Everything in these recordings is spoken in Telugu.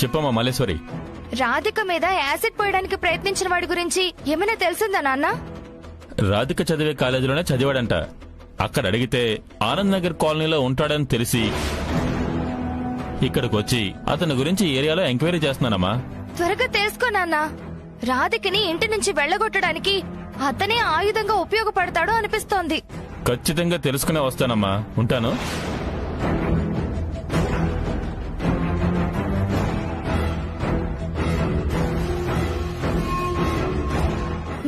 చెప్పమ్మా మల్లేశ్వరి. రాధిక మీద యాసిడ్ పోయడానికి ప్రయత్నించిన వాడి గురించి ఏమైనా తెలిసిందా నాన్న? రాధిక చదివే కాలేజీలోనే చదివాడంట. అక్కడ అడిగితే ఆనంద్ నగర్ కాలనీలో ఉంటాడని తెలిసి ఇక్కడికి వచ్చి అతని గురించి ఏరియాలో ఎంక్వైరీ చేస్తున్నానమ్మా. త్వరగా తెలుసుకో నాన్న. రాధికని ఇంటి నుంచి వెళ్లగొట్టడానికి అతనే ఆయుధంగా ఉపయోగపడతాడు అనిపిస్తోంది. ఖచ్చితంగా తెలుసుకునే వస్తానమ్మా. ఉంటాను.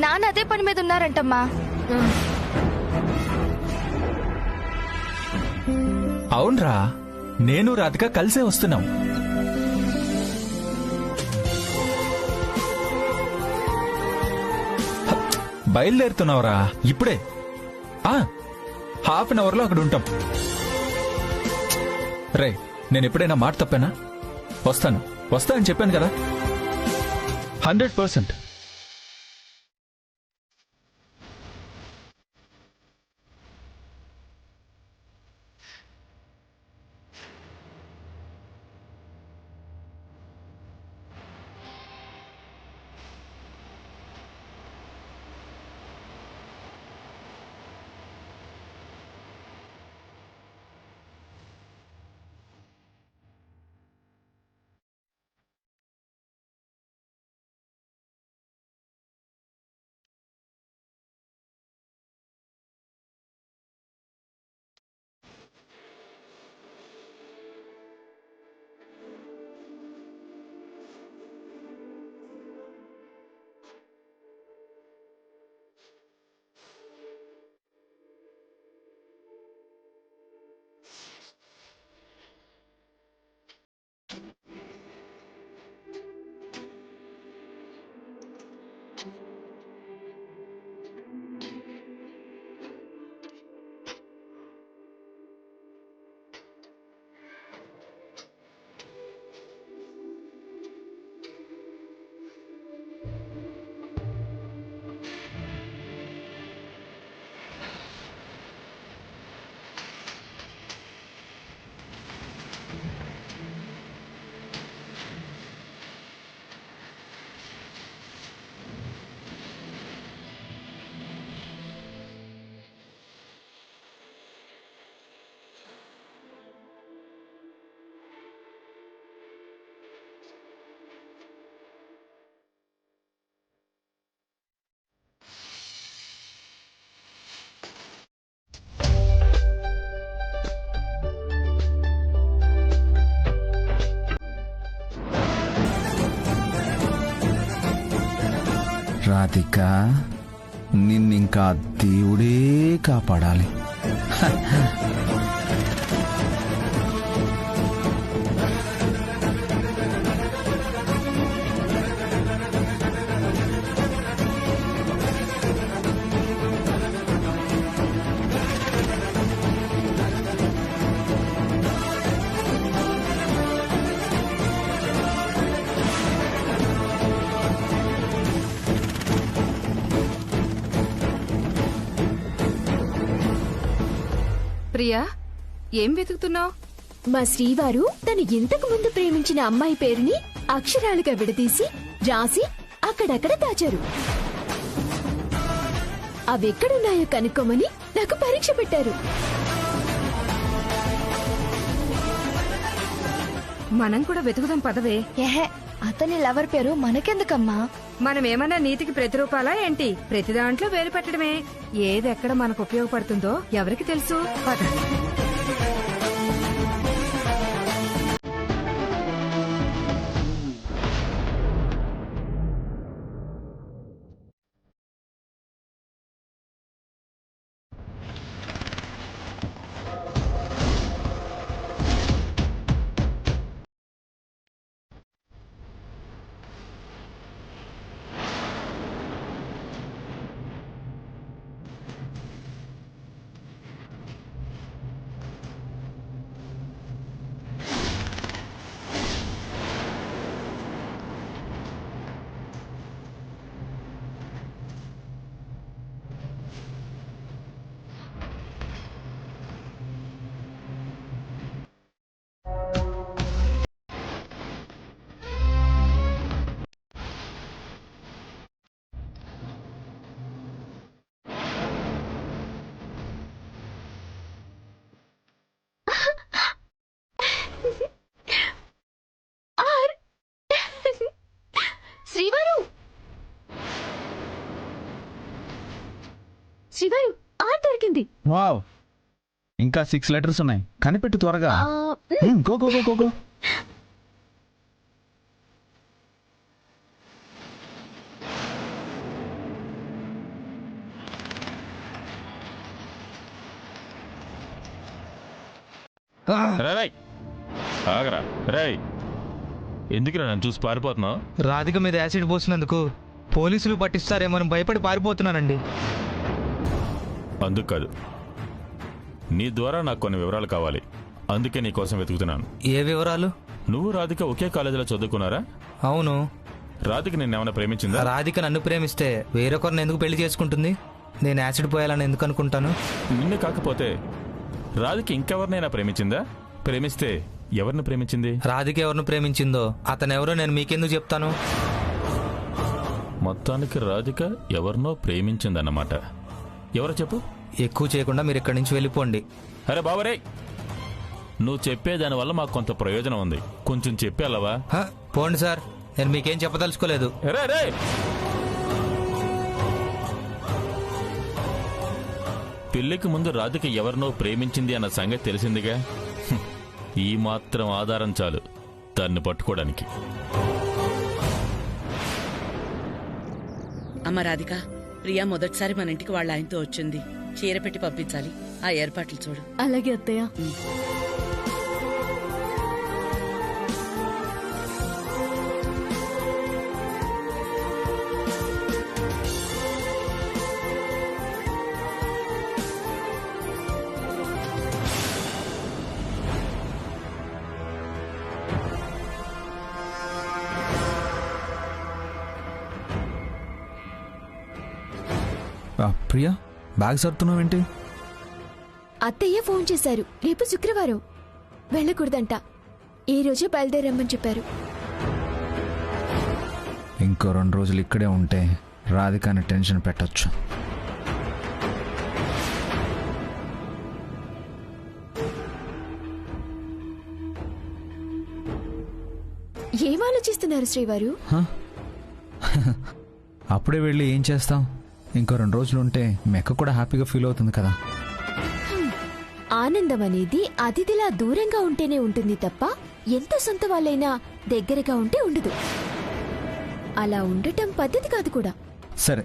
నాన్న అదే పని మీద ఉన్నారంటమ్మా. అవునరా, నేను రాధిక కలిసే వస్తున్నాం. బయలుదేరుతున్నావురా ఇప్పుడే? హాఫ్ అన్ అవర్ లో అక్కడ ఉంటాం. రే, నేను ఎప్పుడైనా మాట తప్పానా? వస్తా అని చెప్పాను కదా. 100%. రాధిక, నిన్నింకా దేవుడే కాపాడాలి. ప్రియా, ఏం వెతుకుతున్నావు? మా శ్రీవారు తను ఇంతకు ముందు ప్రేమించిన అమ్మాయి పేరుని అక్షరాలుగా విడదీసి రాసి అక్కడక్కడ దాచారు. అవెక్కడున్నాయో కనుక్కోమని నాకు పరీక్ష పెట్టారు. మనం కూడా వెతుకుదాం పదవే. ఏహే, అతని లవర్ పేరు మనకెందుకమ్మా? మనమేమన్నా నీతికి ప్రతిరూపాలా ఏంటి? ప్రతి దాంట్లో వేలు పెట్టడమే. ఏదెక్కడ మనకు ఉపయోగపడుతుందో ఎవరికి తెలుసు? పద. శ్రీవారు శ్రీవారు ఆర్ దొరికింది. వావ్, ఇంకా 6 లెటర్స్ ఉన్నాయి, కనిపెట్టు త్వరగా. ఆ, go go go go go. రేయ్ ఆగరా రేయ్, ఎందుకు నన్ను చూసి పారిపోతున్నావు? రాధిక మీద యాసిడ్ పోసినందుకు పోలీసులు పట్టిస్తారేమని భయపడి పారిపోతున్నానండి. అందుకు కాదు, నీ ద్వారా నాకు కొన్ని వివరాలు కావాలి, అందుకే నీ కోసం వెతుకుతున్నాను. ఏ వివరాలు? నువ్వు రాధిక ఒకే కాలేజీలో చదువుకున్నారా? అవును. రాధిక నిన్నేమైనా ప్రేమించిందా? రాధిక నన్ను ప్రేమిస్తే వేరొకరిని ఎందుకు పెళ్లి చేసుకుంటుంది? నేను యాసిడ్ పోయాలని ఎందుకు అనుకుంటాను? నిన్ను కాకపోతే రాధిక ఇంకెవరినైనా ప్రేమించిందా? ప్రేమిస్తే ఎవరిని ప్రేమించింది? రాధిక ఎవరిని ప్రేమించిందో అతనెవరో నేను మీకెందుకు చెప్తాను? మొత్తానికి రాధిక ఎవరినో ప్రేమించిందన్నమాట. ఎవరో చెప్పు. ఎక్కువ చేయకుండా మీరు ఇక్కడి నుంచి వెళ్ళిపోండి. అరే బాబరే, నువ్వు చెప్పేదాని వల్ల మాకు కొంత ప్రయోజనం ఉంది, కొంచెం చెప్పేళ్ళవా? హ, పోండి సార్, నేను మీకేం చెప్పదలుచుకోలేదు. రే రే, పెళ్లికి ముందు రాధిక ఎవరినో ప్రేమించింది అన్న సంగతి తెలిసిందిగా. హ్మ్. ఈ మాత్రం ఆధారం చాలు దాన్ని పట్టుకోవడానికి. అమ్మ రాధిక, ప్రియా మొదటిసారి మన ఇంటికి వాళ్ళ ఆయనతో వచ్చింది. చీర పెట్టి పంపించాలి, ఆ ఏర్పాట్లు చూడు. అలాగే అత్తయ్య. ప్రియా, బ్యాగ్ సర్దుతున్నావేంటి? అత్తయ్య ఫోన్ చేశారు, రేపు శుక్రవారం వెళ్ళకూడదంట, ఈ రోజే బయలుదేరమ్మని చెప్పారు. ఇంకో 2 రోజులు ఇక్కడే ఉంటే రాధికాని టెన్షన్ పెట్టొచ్చు. ఏం ఆలోచిస్తున్నారు శ్రీవారు? అప్పుడే వెళ్ళి ఏం చేస్తాం? ఇంకో 2 రోజులు ఉంటే మెక్క కూడా హ్యాపీగా ఫీల్ అవుతుంది కదా. ఆనందం అనేది అతిథిలా దూరంగా ఉంటేనే ఉంటుంది తప్ప ఎంత సొంత వాళ్ళైనా దగ్గరగా ఉంటే ఉండదు. అలా ఉండటం పద్ధతి కాదు కూడా. సరే,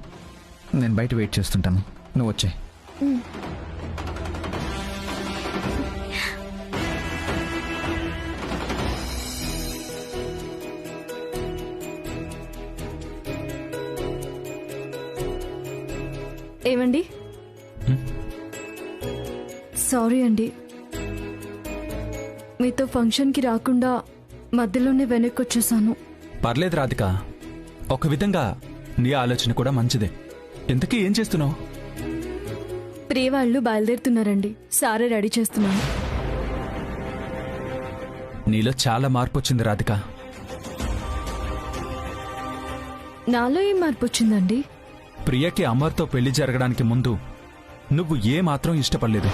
నేను బయట వెయిట్ చేస్తుంటాను, నువ్వు వచ్చే. ఏమండి, సారీ అండి, మీతో ఫంక్షన్కి రాకుండా మధ్యలోనే వెనక్కి వచ్చేసాను. పర్లేదు రాధిక, ఒక విధంగా నీ ఆలోచన కూడా మంచిదే. ఇంతకీ ఏం చేస్తున్నావు? ప్రియ వాళ్ళు బయలుదేరుతున్నారండి, సారే రెడీ చేస్తున్నాను. నీలో చాలా మార్పు వచ్చింది రాధిక. నాలో ఏం మార్పు వచ్చిందండి? ప్రియకి అమర్తో పెళ్లి జరగడానికి ముందు నువ్వు ఏ మాత్రం ఇష్టపడలేదు.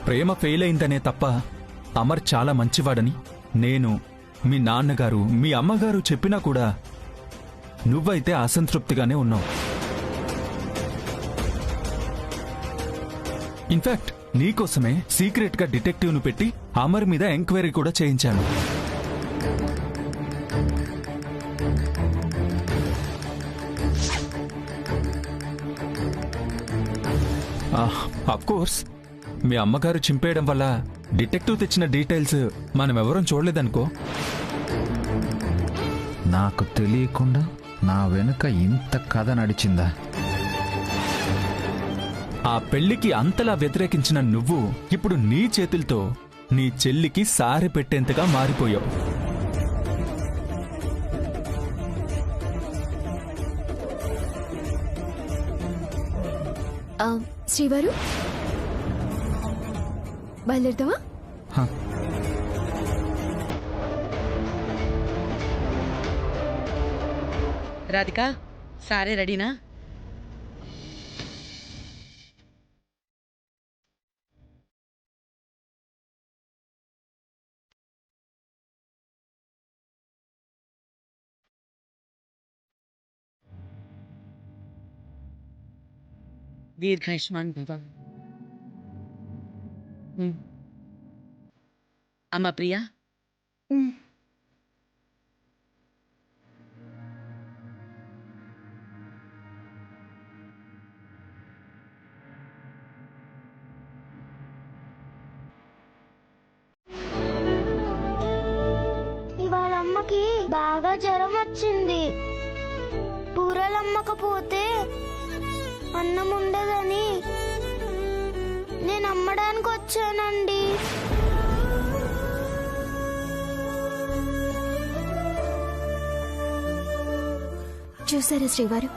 ప్రేమ ఫెయిల్ అయిందనే తప్ప అమర్ చాలా మంచివాడని నేను, మీ నాన్నగారు, మీ అమ్మగారు చెప్పినా కూడా నువ్వైతే అసంతృప్తిగానే ఉన్నావు. ఇన్ఫాక్ట్ నీకోసమే సీక్రెట్ గా డిటెక్టివ్ ను పెట్టి అమర్ మీద ఎంక్వైరీ కూడా చేయించాను. అఫ్కోర్స్ మీ అమ్మగారు చింపేయడం వల్ల డిటెక్టివ్ తెచ్చిన డీటెయిల్స్ మనమెవరం చూడలేదనుకో. నాకు తెలియకుండా నా వెనుక ఇంత కథ నడిచిందా? ఆ పెళ్లికి అంతలా వ్యతిరేకించిన నువ్వు ఇప్పుడు నీ చేతులతో నీ చెల్లికి సారె పెట్టేంతగా మారిపోయావు. శ్రీవారు, బయలుదేరదామా? రాధిక, సారే రెడీనా? దీర్ఘాయుష్మాన్ భవ. అమ్మా ప్రియా, ఇవాళ అమ్మకి బాగా జ్వరం వచ్చింది. కూరలు అమ్మకపోతే అన్నం ఉండదని నేను అమ్మడానికి వచ్చానండి. చూసారా శ్రీవారు,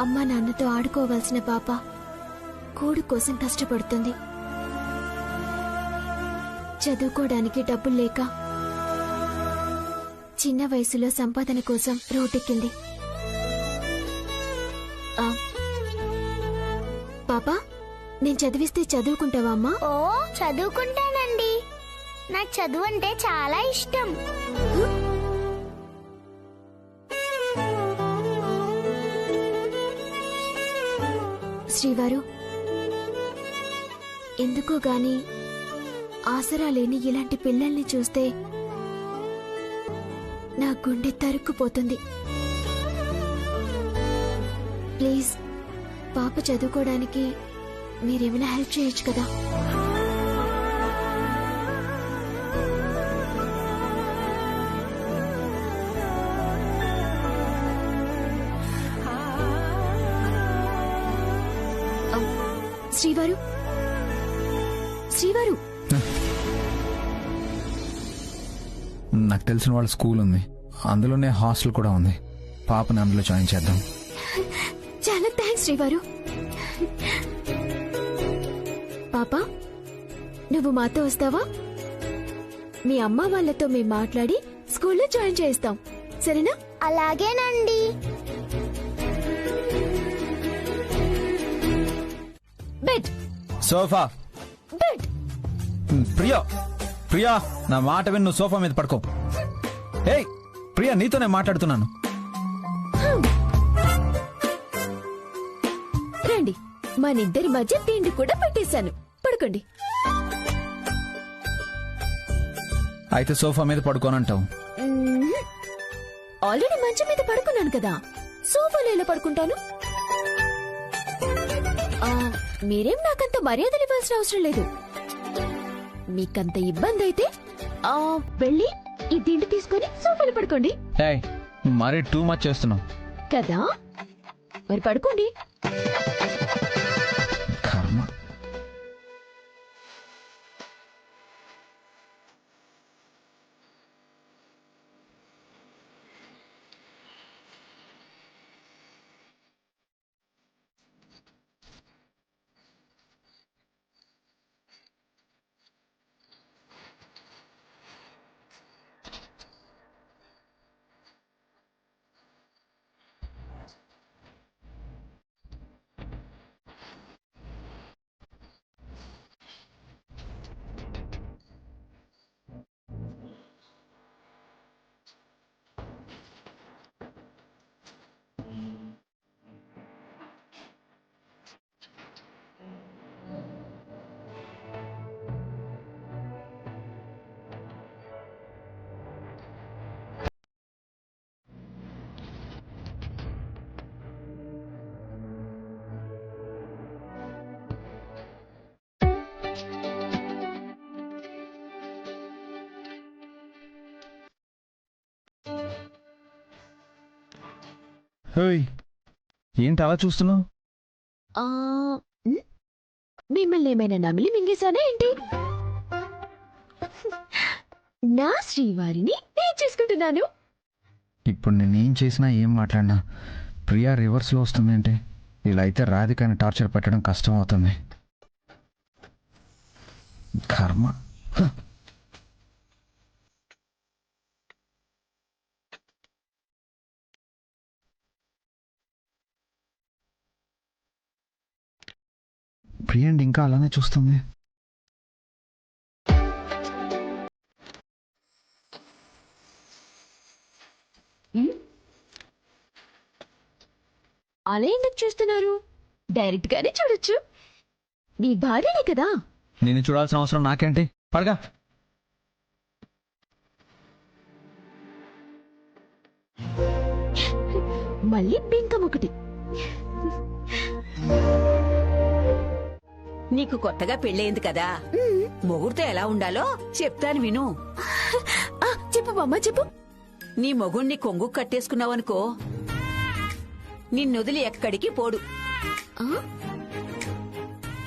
అమ్మా నాన్నతో ఆడుకోవాల్సిన పాప కూడు కోసం కష్టపడుతుంది. చదువుకోవడానికి డబ్బులు లేక చిన్న వయసులో సంపాదన కోసం రోడ్డెక్కింది. పాపా, నేను చదివిస్తే చదువుకుంటావా అమ్మా? ఓ చదువుకుంటానండి. నాకు చదువు అంటే చాలా ఇష్టం. శ్రీవారు, ఎందుకో గాని ఆసరా లేని ఇలాంటి పిల్లల్ని చూస్తే నా గుండె తరుక్కుపోతుంది. ప్లీజ్, పాప చదువుకోవడానికి మీరేమైనా హెల్ప్ చేయొచ్చు కదా? శ్రీవారు, శ్రీవారు, నాకు తెలిసిన వాళ్ళ స్కూల్ ఉంది, అందులోనే హాస్టల్ కూడా ఉంది. పాపని అందులో జాయిన్ చేద్దాం. చాలా థ్యాంక్స్ శ్రీవారు. పాపా, నువ్వు మాతో వస్తావా? మీ అమ్మ వాళ్ళతో మేము మాట్లాడి స్కూల్లో జాయిన్ చేయిస్తాం, సరేనా? అలాగేనండి. Bed, sofa. Bed. Priya, Priya, నా మాట విని నువ్వు సోఫా మీద పడుకో. ఏయ్ ప్రియా, నీతోనే మాట్లాడుతున్నాను. రండి, మనిద్దరి మధ్య తిండి కూడా పెట్టేశాను, పడుకోండి. అయితే సోఫా మీద పడుకోనంటావు? ఆల్రెడీ మంచం మీద పడుకున్నాను కదా, సోఫాలో ఎలా పడుకుంటాను? మీరేం నాకంత మర్యాదలు ఇవ్వాల్సిన అవసరం లేదు. మీకంత ఇబ్బంది అయితే వెళ్ళి ఈ దిండు తీసుకొని సోఫాలో పడుకోండి. ఏయ్, మరీ టూ మచ్ చేస్తున్నావు కదా, మరి పడుకోండి. కర్మ. ఏంటి అలా చూస్తున్నావు? మిమ్మల్ని ఏమైనా నమిలి మింగేశానా ఏంటి? నా శ్రీవారిని నేను చేసుకుంటున్నాను. ఇప్పుడు నేనేం చేసినా ఏం మాట్లాడినా ప్రియా రివర్స్లో వస్తుంది అంటే, ఇలా అయితే రాధికాని టార్చర్ పెట్టడం కష్టం అవుతుంది. కర్మ. ప్రియాండి ఇంకా అలానే చూస్తుంది. అలా ఎందుకు చూస్తున్నారు? డైరెక్ట్ గానే చూడొచ్చు. నీ భార్యనే కదా. నేను చూడాల్సిన అవసరం నాకేంటి? పడగా. మళ్ళీ బింకం ఒకటి. నీకు కొత్తగా పెళ్ళయింది కదా, మొగుడుతో ఎలా ఉండాలో చెప్తాను విను. చెప్పు బామ్మ చెప్పు. నీ మొగుణ్ణి కొంగు కట్టేసుకున్నావనుకో, నిన్నొదిలి ఎక్కడికి పోడు.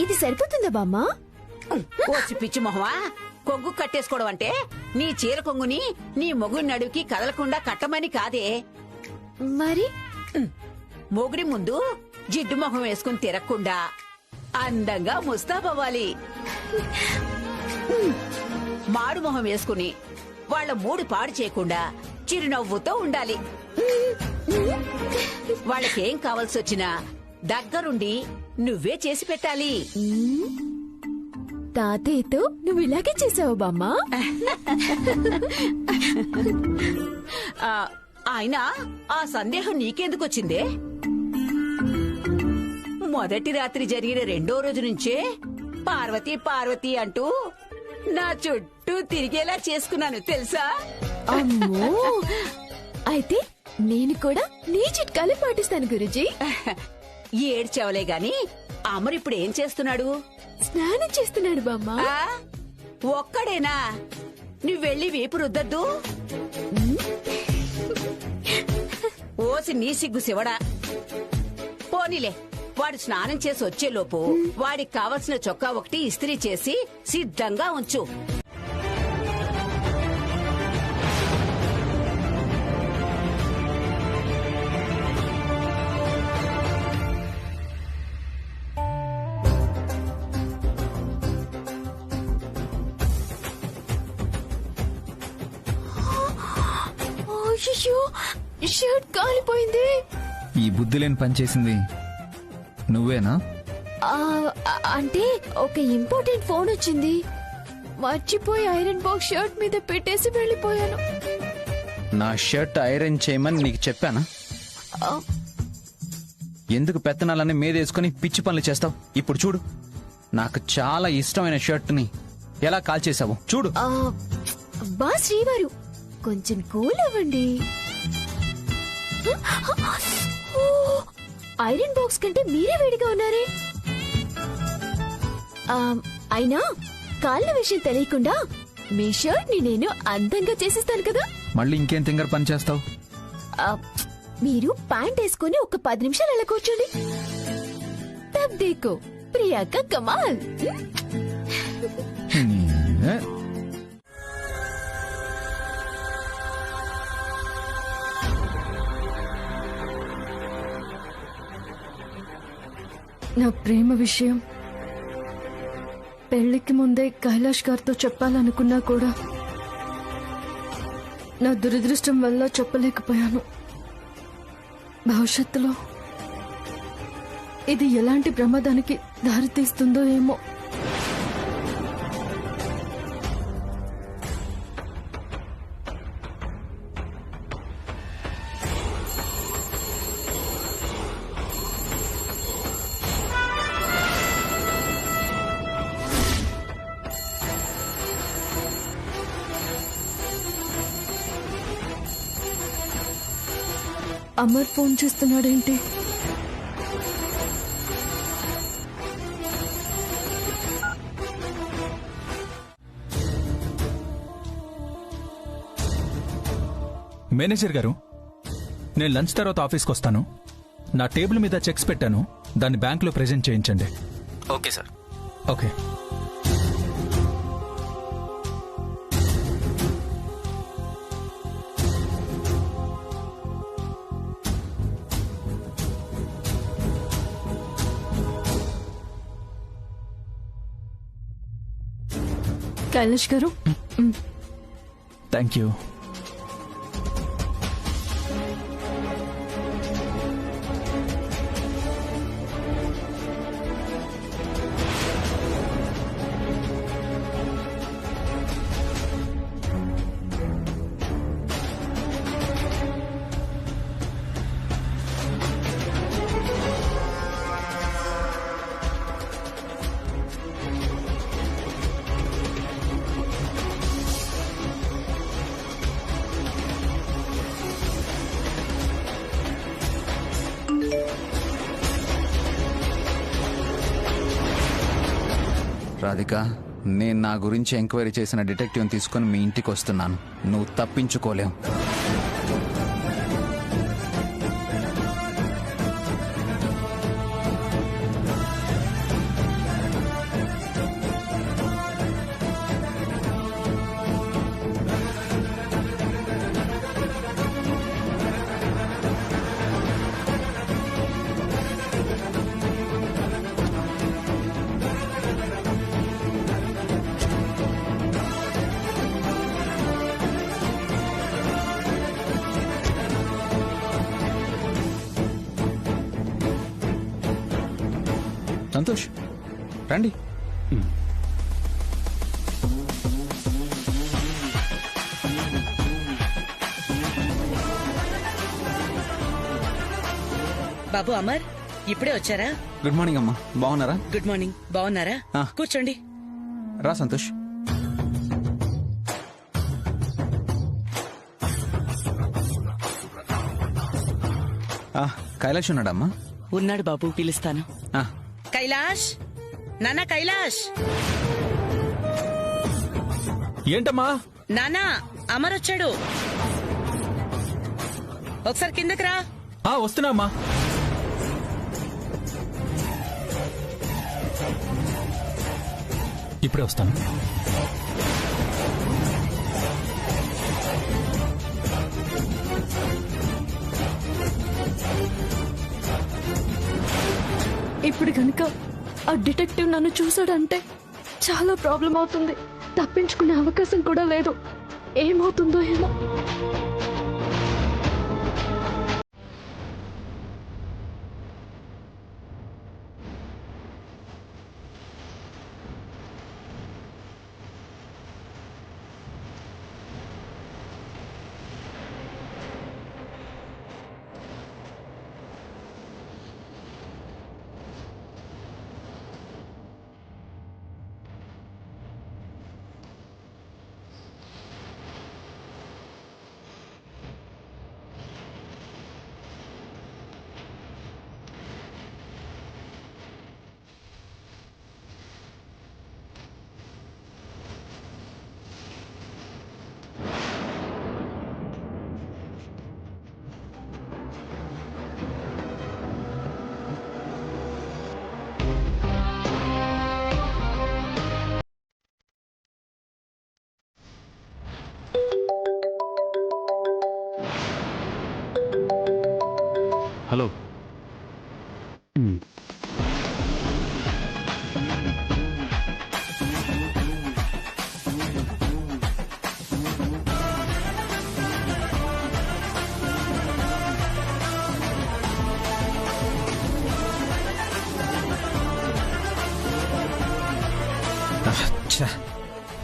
ఇది సరిపోతుందా బామ్మ? ఓసి పిచ్చి మొహమా, కొంగు కట్టేసుకోవడం అంటే నీ చీర కొంగుని నీ మొగుడి నడువుకి కదలకుండా కట్టమని కాదే. మరి మొగుడి ముందు జిడ్డు మొహం వేసుకుని తిరగకుండా అందంగా ముస్తాబవ్వాలి. మాడు మొహం వేసుకుని వాళ్ళ మూడు పాడు చేయకుండా చిరునవ్వుతో ఉండాలి. వాళ్ళకేం కావాల్సి వచ్చినా దగ్గరుండి నువ్వే చేసి పెట్టాలి. తాతయ్యతో నువ్వు ఇలాగే చేసావు బామ్మ. ఆయన ఆ సందేహం నీకెందుకొచ్చిందే? మొదటి రాత్రి జరిగిన రెండో రోజు నుంచే పార్వతి పార్వతి అంటూ నా చుట్టూ తిరిగేలా చేసుకున్నాను తెలుసా? అమ్మో, అయితే నేను కూడా నీ చిట్కాలే పాటిస్తాను గురుజీ. ఏడ్చవలే గాని అమరిప్పుడు ఏం చేస్తున్నాడు? స్నానం చేస్తున్నాడు బామ్మ. ఒక్కడేనా? నువ్వెళ్ళి వీపు రుద్దద్దు. ఓసి నీ సిగ్గు శివడా. పోనీలే, వాడు స్నానం చేసి వచ్చేలోపు వాడికి కావలసిన చొక్కా ఒకటి ఇస్త్రీ చేసి సిద్ధంగా ఉంచు. అయ్యో, షర్ట్ కాలిపోయింది. ఈ బుద్ధి లేని పని చేసింది నువ్వేనా? అంటే ఒక ఇంపార్టెంట్ ఫోన్ వచ్చింది, మర్చిపోయి ఐరన్ బాక్స్ షర్ట్ మీద పెట్టేసి వెళ్ళిపోయాను. నా షర్ట్ ఐరన్ చేయమని నీకు చెప్పానా? ఎందుకు పెత్తనాలన్నీ మీదేసుకుని పిచ్చి పనులు చేస్తావు? ఇప్పుడు చూడు, నాకు చాలా ఇష్టమైన షర్ట్ని ఎలా కాల్చేసావు చూడు. బా శ్రీవారు, కొంచెం కూల్ అవ్వండి. ఐరన్ బాక్స్ కంటే మీరే వేడిగా ఉన్నారే. అయినా కాళ్ళ విషయం తెలియకుండా మీ షర్ట్ ని నేను అందంగా చేసిస్తాను కదా. మళ్ళీ ఇంకేం తింగర్ పని చేస్తావు? మీరు ప్యాంట్ వేసుకుని ఒక 10 నిమిషాలు అలా కూర్చోండి. తబ్ దేకో ప్రియాంక కమాల్. నా ప్రేమ విషయం పెళ్లికి ముందే కైలాష్ గారితో చెప్పాలనుకున్నా కూడా నా దురదృష్టం వల్ల చెప్పలేకపోయాను. భవిష్యత్తులో ఇది ఎలాంటి ప్రమాదానికి దారితీస్తుందో ఏమో. అమర్ ఫోన్ చేస్తున్నాడేంటి? మేనేజర్ గారు, నేను లంచ్ తర్వాత ఆఫీస్కి వస్తాను. నా టేబుల్ మీద చెక్స్ పెట్టాను, దాన్ని బ్యాంకులో ప్రెజెంట్ చేయించండి. Okay sir. ఓకే. కైలాష్ గారు, థ్యాంక్ యూ. రాధిక, నేను నా గురించి ఎంక్వైరీ చేసిన డిటెక్టివ్ని తీసుకొని మీ ఇంటికి వస్తున్నాను. నువ్వు తప్పించుకోలేవు. సంతోష్, రండి. బాబు అమర్, ఇప్పుడే వచ్చారా? గుడ్ మార్నింగ్ అమ్మా, బాగున్నారా? గుడ్ మార్నింగ్, బాగున్నారా? కూర్చోండి. రా సంతోష్. కైలాష్ ఉన్నాడమ్మా? ఉన్నాడు బాబు, పిలుస్తాను. కైలాష్, నానా కైలాష్. ఏంటమ్మా? నానా, అమర్ వచ్చాడు. ఒకసారి కిందకి రా. వస్తున్నామ్మా. ఇప్పుడే వస్తాను. ఇప్పుడు కనుక ఆ డిటెక్టివ్ నన్ను చూసాడంటే చాలా ప్రాబ్లం అవుతుంది. తప్పించుకునే అవకాశం కూడా లేదు. ఏమవుతుందో ఏమో. హలో.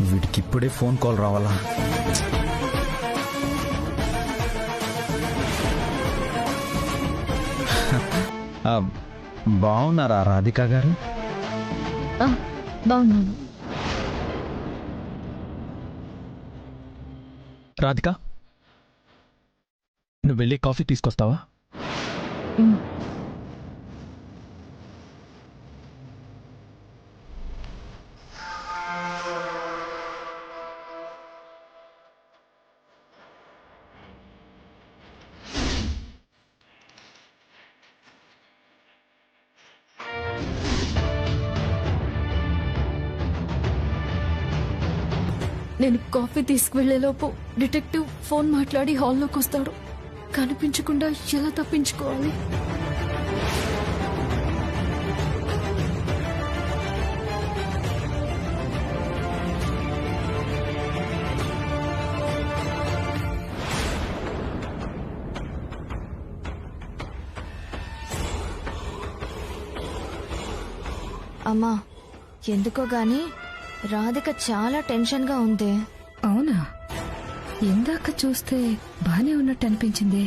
వీడికి ఇప్పుడే ఫోన్ కాల్ రావాలా? బాగున్నారా రాధిక గారు? బాగున్నాను. రాధిక, నువ్వు వెళ్ళి కాఫీ తీసుకొస్తావా? నేను కాఫీ తీసుకువెళ్లేలోపు డిటెక్టివ్ ఫోన్ మాట్లాడి హాల్లోకి వస్తాడు. కనిపించకుండా ఎలా తప్పించుకోవాలి? అమ్మా, ఎందుకో గాని రాధిక చాలా టెన్షన్ గా ఉంది. అవునా? ఇందాక చూస్తే బానే ఉన్నట్టు అనిపించింది.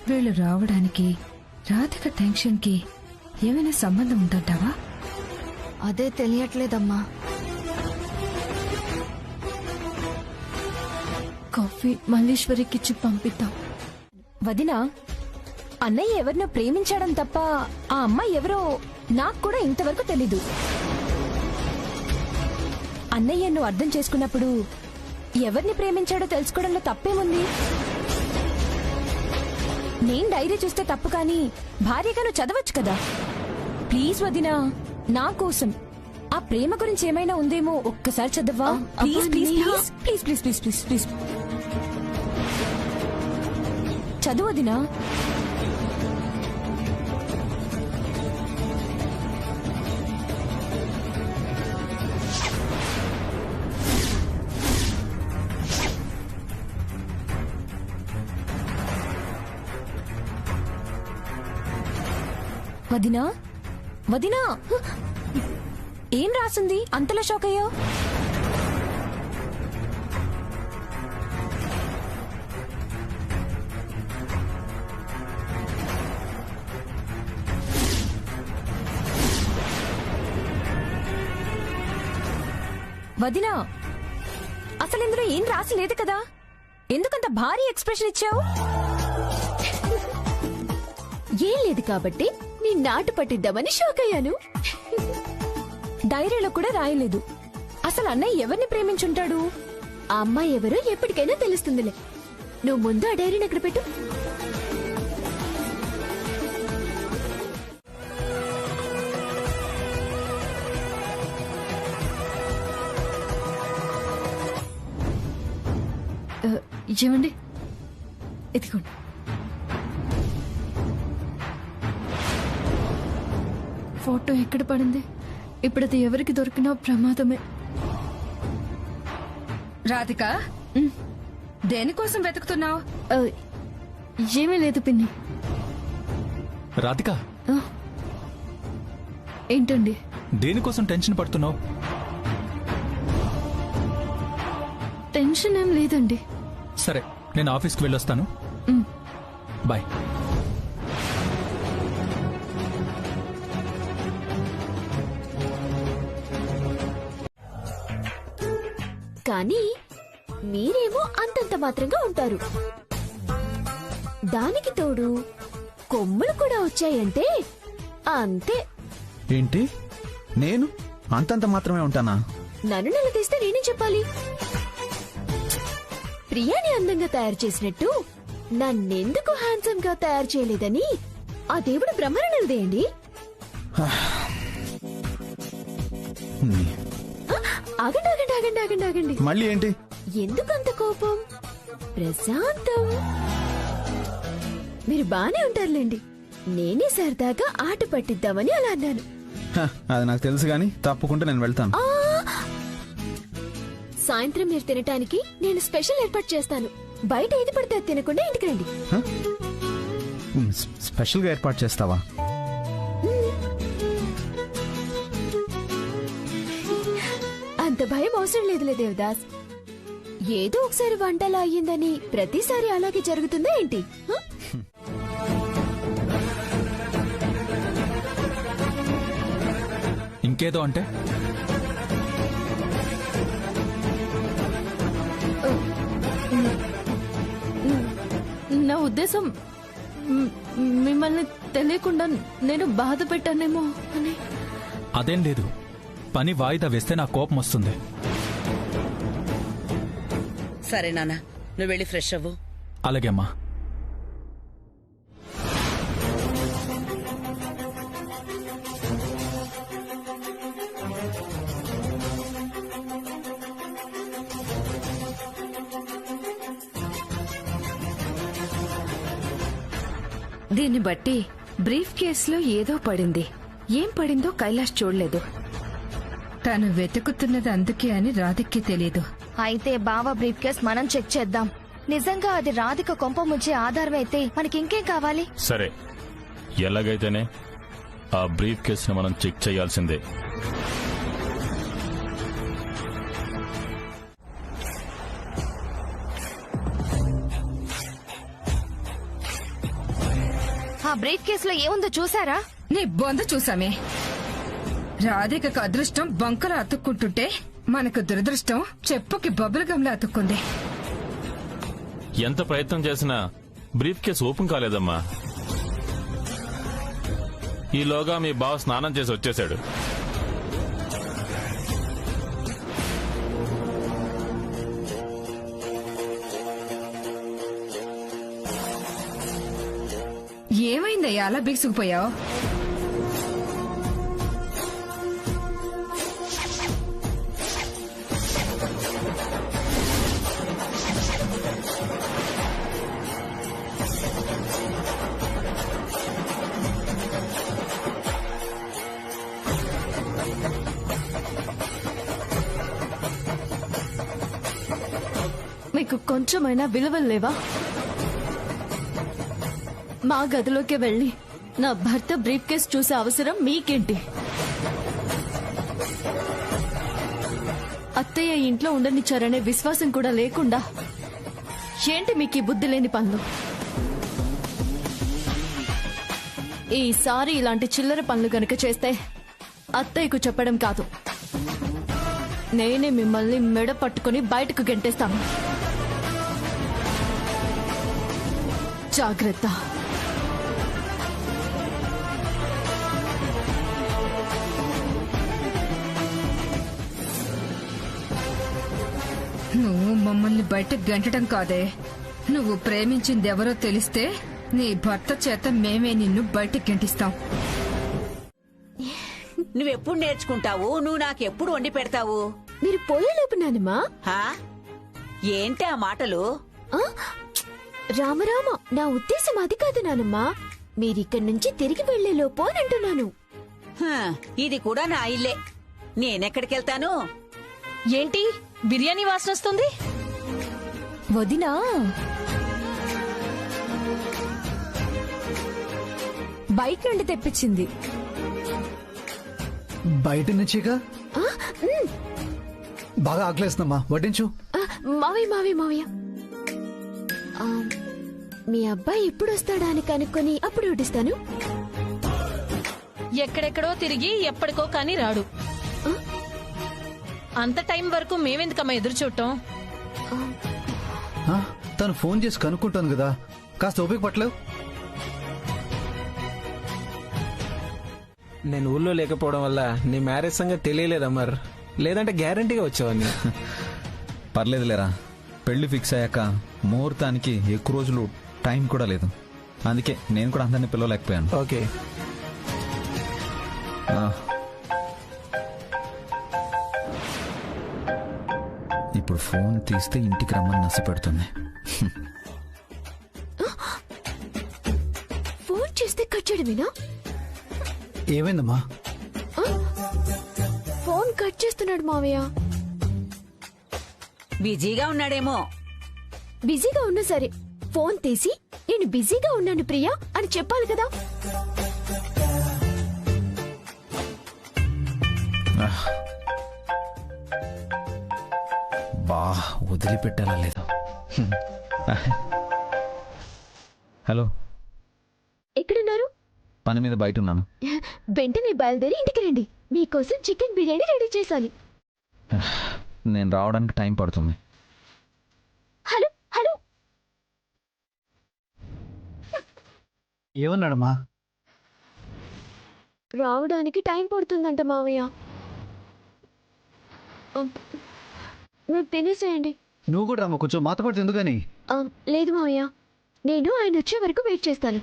వీళ్ళు రావడానికి రాధిక టెన్షన్ కి ఏమైనా సంబంధం ఉందంటావా? అదే తెలియట్లేదమ్మా. కాఫీ మల్లీశ్వరికిచ్చి పంపిద్దాం. వదినా, అన్నయ్య ఎవరినో ప్రేమించడం తప్ప ఆ అమ్మాయి ఎవరో నాకు కూడా ఇంతవరకు తెలీదు. అన్నయ్య నువ్వు అర్థం చేసుకున్నప్పుడు ఎవరిని ప్రేమించాడో తెలుసుకోవడంలో తప్పేముంది? నేను డైరీ చూస్తే తప్పు, కానీ భార్యగా నువ్వు చదవచ్చు కదా. ప్లీజ్ వదినా, నా కోసం ఆ ప్రేమ గురించి ఏమైనా ఉందేమో ఒక్కసారి చదవా. Please please please please please please please please చదువు వదినా. వదినా వదినా, ఏం రాసింది అంతలా షాక్ అయ్యో? వదినా, అసలు ఇందులో ఏం రాసి లేదు కదా, ఎందుకంత భారీ ఎక్స్ప్రెషన్ ఇచ్చావు? ఏం లేదు కాబట్టి నీ నాటు పట్టిద్దామని షాక్ అయ్యాను. డైరీలో కూడా రాయలేదు. అసలు అన్నయ్య ఎవరిని ప్రేమించుంటాడు? ఆ అమ్మాయి ఎవరో ఎప్పటికైనా తెలుస్తుందిలే. నువ్వు ముందు ఆ డైరీని ఎక్కడ పెట్టు. ఏమండి, ఎత్తుకోండి. ఫోటో ఎక్కడ పడింది? ఇప్పుడు అది ఎవరికి దొరికినా ప్రమాదమే. రాధిక, దేనికోసం వెతుకుతున్నావు? ఏమీ లేదు పిన్ని. రాధిక, ఏంటండి? దేనికోసం టెన్షన్ పడుతున్నావు? టెన్షన్ ఏం లేదండి. సరే, నేను ఆఫీస్కి వెళ్ళొస్తాను. బాయ్. కానీ మీరేమో అంతంత మాత్రంగా ఉంటారు. దానికి తోడు కొమ్ములు కూడా వచ్చాయంటే అంతే. ఏంటి, నేను అంతంత మాత్రమే ఉంటానా? నన్ను నిలదీస్తే నేనేం చెప్పాలి? ప్రియాని అందంగా తయారు చేసినట్టు నన్నెందుకు హ్యాండ్సమ్ గా తయారు చేయలేదని ఆ దేవుడు బ్రహ్మను నిలదేయండి. ఆగండి ఆగండి ఆగండి ఆగండి ఆగండి. మళ్ళీ ఏంటి? ఎందుకంత కోపం? ప్రశాంతం. మీరు బానే ఉంటారులేండి. నేనే సరదాగా ఆట పట్టిద్దామని అలా అన్నాను. అది నాకు తెలుసు గాని తప్పకుండా నేను వెళ్తాను. సాయంత్రం మీరు తినటానికి నేను స్పెషల్ ఏర్పాటు చేస్తాను. బయట ఏది పడితే అది తినకుండా ఇంటికి రండి. స్పెషల్ గా ఏర్పాటు చేస్తావా? అంత భయం అవసరం లేదులే దేవదాస్. ఏదో ఒకసారి వంటలా అయ్యిందని ప్రతిసారి అలాగే జరుగుతుందా ఏంటి? ఇంకేదో అంటే? నా ఉద్దేశం మిమ్మల్ని తెలియకుండా నేను బాధ పెట్టానేమో అని. అదేం లేదు, పని వాయిదా వేస్తే నా కోపం వస్తుంది. సరే నాన్న, నువ్వు వెళ్ళి ఫ్రెష్ అవ్వు. అలాగే అమ్మా. దీన్ని బట్టి బ్రీఫ్ కేసులో ఏదో పడింది. ఏం పడిందో కైలాష్ చూడలేదు. తను వెతుకుతున్నది అందుకే అని రాధిక్కి తెలీదు. అయితే బావ బ్రీఫ్ కేస్ మనం చెక్ చేద్దాం. నిజంగా అది రాధిక కొంప ముంచే ఆధారం అయితే మనకి ఇంకేం కావాలి? సరే, ఎలాగైతేనే ఆ బ్రీఫ్ కేసును మనం చెక్ చేయాల్సిందే. ఆ బ్రీఫ్ కేసులో ఏముందో చూసారా? నీ బొంద చూసామే. రాధికకు అదృష్టం బంకలో అతుక్కుంటుంటే మనకు దురదృష్టం చెప్పుకి బబుల్ గమ్లా అతుక్కుంది. ఎంత ప్రయత్నం చేసినా బ్రీఫ్ కేసు ఓపెన్ కాలేదమ్మా. ఈలోగా మీ బావ స్నానం చేసి వచ్చేశాడు. ఏందయ్యా అలా బిగుసుకుపోయావు? మీకు కొంచెమైనా విలువలు లేవా? మా గదిలోకి వెళ్ళి నా భర్త బ్రీఫ్ కేస్ చూసే అవసరం మీకేంటి? అత్తయ్య ఇంట్లో ఉండనిచ్చారనే విశ్వాసం కూడా లేకుండా ఏంటి మీకు ఈ బుద్ధి లేని పనులు? ఈసారి ఇలాంటి చిల్లర పనులు గనుక చేస్తే అత్తయ్యకు చెప్పడం కాదు, నేనే మిమ్మల్ని మెడ పట్టుకుని బయటకు గెంటేస్తాను. జాగ్రత్త. నువ్వు మమ్మల్ని బయటకు గంటడం కాదే, నువ్వు ప్రేమించింది ఎవరో తెలిస్తే నీ భర్త చేత మేమే నిన్ను బయటకు గంటిస్తాం. నువ్వెప్పుడు నేర్చుకుంటావు? నువ్వు నాకెప్పుడు వండి పెడతావు? మీరు పోయేలోపు నానమ్మా. హా? ఏంటి ఆ మాటలు? రామరామ, నా ఉద్దేశం అది కాదు నానమ్మా. మీరిక్కడి నుంచి తిరిగి వెళ్లేలోపు అని అంటున్నాను. ఇది కూడా నా ఇల్లే, నేనెక్కడికెళ్తాను? ఏంటి బిర్యానీ వాసన వస్తుంది? వదినా, బయట నుండి తెప్పించింది. బయట నుంచిగా? బాగా ఆకలేస్తుందమ్మా, వడ్డించు. మావయ్య మీ అబ్బాయి ఎప్పుడు వస్తాడా అని కనుక్కొని అప్పుడు వడ్డిస్తాను. ఎక్కడెక్కడో తిరిగి ఎప్పటికో కానీ రాడు. అంత టైం వరకు మేమెందుకమ్మా ఎదురు చూడటం? తను ఫోన్ చేసి కనుక్కుంటాను కదా, కాస్త ఓపిక పట్టలేవు? నేను ఊళ్ళో లేకపోవడం వల్ల నీ మ్యారేజ్ సంగతి తెలియలేదు అమర్, లేదంటే గ్యారంటీగా వచ్చేవాడిని. పర్లేదులేరా, పెళ్లి ఫిక్స్ అయ్యాక ముహూర్తానికి ఎక్కువ రోజులు టైం కూడా లేదు. అందుకే నేను కూడా అందరినీ పిలవలేకపోయాను. ఓకే. ఇప్పుడు ఫోన్ తీస్తే ఇంటికి రమ్మని నచ్చ పెడుతుంది. ఫోన్ చేస్తే కట్ చేయడమేనా? ఏమైందమ్మా? ఫోన్ కట్ చేస్తున్నాడు మావయ్య. బిజీగా ఉన్నాడేమో. బిజీగా ఉన్నా సరే ఫోన్ తీసి నేను బిజీగా ఉన్నాను ప్రియా అని చెప్పాలి కదా. బా వదిలిపెట్టాలా లేదు. హలో, ఎక్కడున్నారు? పని మీద బయట ఉన్నాను. వెంటనే బయలుదేరి ఇంటికి రండి, మీకోసం చికెన్ బిర్యానీ రెడీ చేశాను. నేను రావడానికి టైం పడుతుంది. హలో హలో, ఏమన్నాడమ్మా? రావడానికి టైం పడుతుందంట మావయ్య. మీరు తినేసేయండి. నువ్వు కూడా రమ్మ, కొంచెం మాతో పాటు ఎందుకని? లేదు మావయ్య, నేను ఆయన వచ్చే వరకు వెయిట్ చేస్తాను.